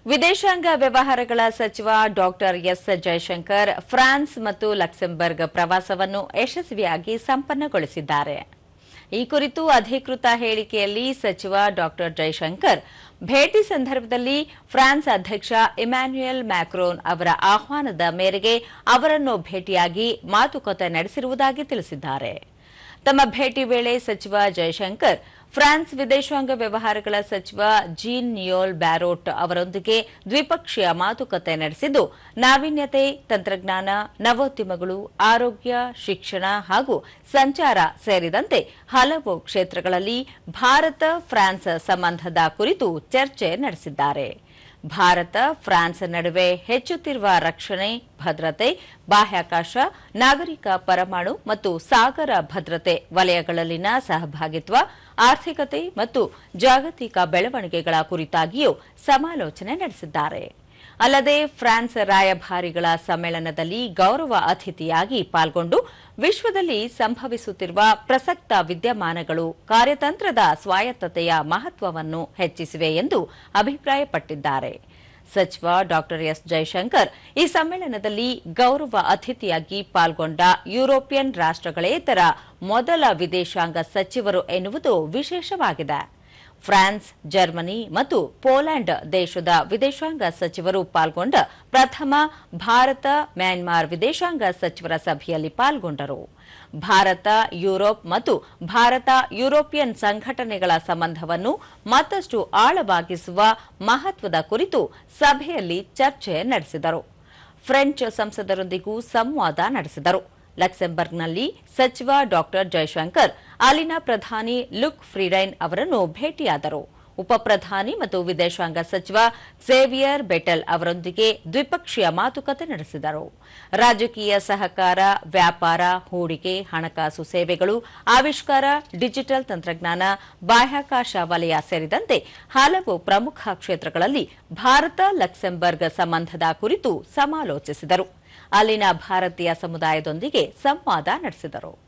ವಿದೇಶಾಂಗ ವ್ಯವಹಾರಗಳ ಸಚಿವ ಡಾಕ್ಟರ್ ಎಸ್ ಜಯಶಂಕರ್ ಫ್ರಾನ್ಸ್ ಮತ್ತು ಲಕ್ಸೆಂಬರ್ಗ್ ಪ್ರವಾಸವನ್ನು ಯಶಸ್ವಿಯಾಗಿ ಸಂಪನ್ನಗೊಳಿಸಿದ್ದಾರೆ. ಈ ಕುರಿತು ಅಧಿಕೃತ ಹೇಳಿಕೆಯಲ್ಲಿ ಸಚಿವ ಡಾಕ್ಟರ್ ಜಯಶಂಕರ್ ಭೇಟಿ ಸಂದರ್ಭದಲ್ಲಿ ಫ್ರಾನ್ಸ್ ಅಧ್ಯಕ್ಷ ಇಮ್ಯಾನ್ಯುಯಲ್ ಮ್ಯಾಕ್ರೋನ್ ಅವರ ಆಹ್ವಾನದ ಮೇರೆಗೆ ಅವರನ್ನು ಭೇಟಿಯಾಗಿ ಮಾತುಕತೆ ನಡೆಸಿರುವುದಾಗಿ ತಿಳಿಸಿದ್ದಾರೆ. ತಮ್ಮ ಭೇಟಿ ವೇಳೆ ಸಚಿವ ಜಯಶಂಕರ್ ಫ್ರಾನ್ಸ್ ವಿದೇಶಾಂಗ ವ್ಯವಹಾರಗಳ ಸಚಿವ ಜೀನ್ ನಿಯೋಲ್ ಬ್ಯಾರೋಟ್ ಅವರೊಂದಿಗೆ ದ್ವಿಪಕ್ಷೀಯ ಮಾತುಕತೆ ನಡೆಸಿದ್ದು, ನಾವೀನ್ಯತೆ, ತಂತ್ರಜ್ಞಾನ, ನವೋದ್ಯಮಗಳು, ಆರೋಗ್ಯ, ಶಿಕ್ಷಣ ಹಾಗೂ ಸಂಚಾರ ಸೇರಿದಂತೆ ಹಲವು ಕ್ಷೇತ್ರಗಳಲ್ಲಿ ಭಾರತ ಫ್ರಾನ್ಸ್ ಸಂಬಂಧದ ಕುರಿತು ಚರ್ಚೆ ನಡೆಸಿದ್ದಾರೆ. ಭಾರತ ಫ್ರಾನ್ಸ್ ನಡುವೆ ಹೆಚ್ಚುತ್ತಿರುವ ರಕ್ಷಣೆ, ಭದ್ರತೆ, ಬಾಹ್ಯಾಕಾಶ, ನಾಗರಿಕ ಪರಮಾಣು ಮತ್ತು ಸಾಗರ ಭದ್ರತೆ ವಲಯಗಳಲ್ಲಿನ ಸಹಭಾಗಿತ್ವ, ಆರ್ಥಿಕತೆ ಮತ್ತು ಜಾಗತಿಕ ಬೆಳವಣಿಗೆಗಳ ಕುರಿತಾಗಿಯೂ ಸಮಾಲೋಚನೆ ನಡೆಸಿದ್ದಾರೆ. ಅಲ್ಲದೆ ಫ್ರಾನ್ಸ್ ರಾಯಭಾರಿಗಳ ಸಮ್ಮೇಳನದಲ್ಲಿ ಗೌರವ ಅತಿಥಿಯಾಗಿ ಪಾಲ್ಗೊಂಡು ವಿಶ್ವದಲ್ಲಿ ಸಂಭವಿಸುತ್ತಿರುವ ಪ್ರಸಕ್ತ ವಿದ್ಯಮಾನಗಳು ಕಾರ್ಯತಂತ್ರದ ಸ್ವಾಯತ್ತತೆಯ ಮಹತ್ವವನ್ನು ಹೆಚ್ಚಿಸಿವೆ ಎಂದು ಅಭಿಪ್ರಾಯಪಟ್ಟಿದ್ದಾರೆ. ಸಚಿವ ಡಾಕ್ಟರ್ ಎಸ್ ಜಯಶಂಕರ್ ಈ ಸಮ್ಮೇಳನದಲ್ಲಿ ಗೌರವ ಅತಿಥಿಯಾಗಿ ಪಾಲ್ಗೊಂಡ ಯುರೋಪಿಯನ್ ರಾಷ್ಟ್ರಗಳೇತರ ಮೊದಲ ವಿದೇಶಾಂಗ ಸಚಿವರು ಎನ್ನುವುದು ವಿಶೇಷವಾಗಿದೆ. ಫ್ರಾನ್ಸ್, ಜರ್ಮನಿ ಮತ್ತು ಪೋಲೆಂಡ್ ದೇಶದ ವಿದೇಶಾಂಗ ಸಚಿವರು ಪಾಲ್ಗೊಂಡ ಪ್ರಥಮ ಭಾರತ ಮ್ಯಾನ್ಮಾರ್ ವಿದೇಶಾಂಗ ಸಚಿವರ ಸಭೆಯಲ್ಲಿ ಪಾಲ್ಗೊಂಡರು. ಭಾರತ ಯುರೋಪ್ ಮತ್ತು ಭಾರತ ಯುರೋಪಿಯನ್ ಸಂಘಟನೆಗಳ ಸಂಬಂಧವನ್ನು ಮತ್ತಷ್ಟು ಆಳವಾಗಿಸುವ ಮಹತ್ವದ ಕುರಿತು ಸಭೆಯಲ್ಲಿ ಚರ್ಚೆ ನಡೆಸಿದರು. ಫ್ರೆಂಚ್ ಸಂಸದರೊಂದಿಗೂ ಸಂವಾದ ನಡೆಸಿದರು. ಲಕ್ಸೆಂಬರ್ಗ್ನಲ್ಲಿ ಸಚಿವ ಡಾಕ್ಟರ್ ಜಯಶಂಕರ್ ಅಲ್ಲಿನ ಪ್ರಧಾನಿ ಲುಕ್ ಫ್ರೀಡೈನ್ ಅವರನ್ನು ಭೇಟಿಯಾದರು. ಉಪಪ್ರಧಾನಿ ಮತ್ತು ವಿದೇಶಾಂಗ ಸಚಿವ ಝೇವಿಯರ್ ಬೆಟೆಲ್ ಅವರೊಂದಿಗೆ ದ್ವಿಪಕ್ಷೀಯ ಮಾತುಕತೆ ನಡೆಸಿದರು. ರಾಜಕೀಯ ಸಹಕಾರ, ವ್ಯಾಪಾರ, ಹೂಡಿಕೆ, ಹಣಕಾಸು ಸೇವೆಗಳು, ಆವಿಷ್ಕಾರ, ಡಿಜಿಟಲ್ ತಂತ್ರಜ್ಞಾನ, ಬಾಹ್ಯಾಕಾಶ ವಲಯ ಸೇರಿದಂತೆ ಹಲವು ಪ್ರಮುಖ ಕ್ಷೇತ್ರಗಳಲ್ಲಿ ಭಾರತ ಲಕ್ಸೆಂಬರ್ಗ್ ಸಂಬಂಧದ ಕುರಿತು ಸಮಾಲೋಚಿಸಿದರು. ಅಲ್ಲಿನ ಭಾರತೀಯ ಸಮುದಾಯದೊಂದಿಗೆ ಸಂವಾದ ನಡೆಸಿದರು.